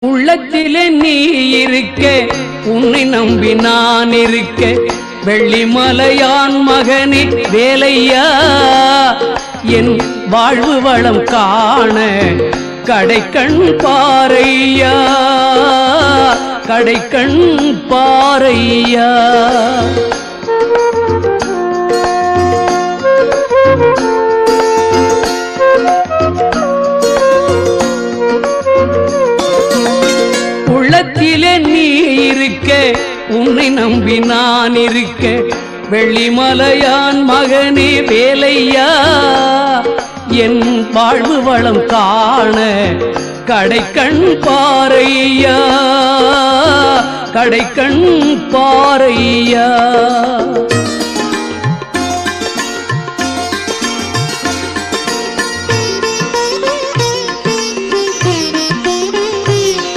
உள்ளத்திலே நீ இருக்க, உன்னை நம்பி நான் இருக்க, வெள்ளிமலையான் மகனே வேலையா, என் வாழ்வு வளம் காண கடைக்கண் பாரையா, கடைக்கண் பாரையா. உள்ளத்திலே நீ இருக்க, உன்னை நம்பி நான் இருக்க, வெள்ளிமலையான் மகனே வேலையா, என் வாழ்வு வளம் காண கடைக்கண் பாரையா, கடைக்கண் பாரையா.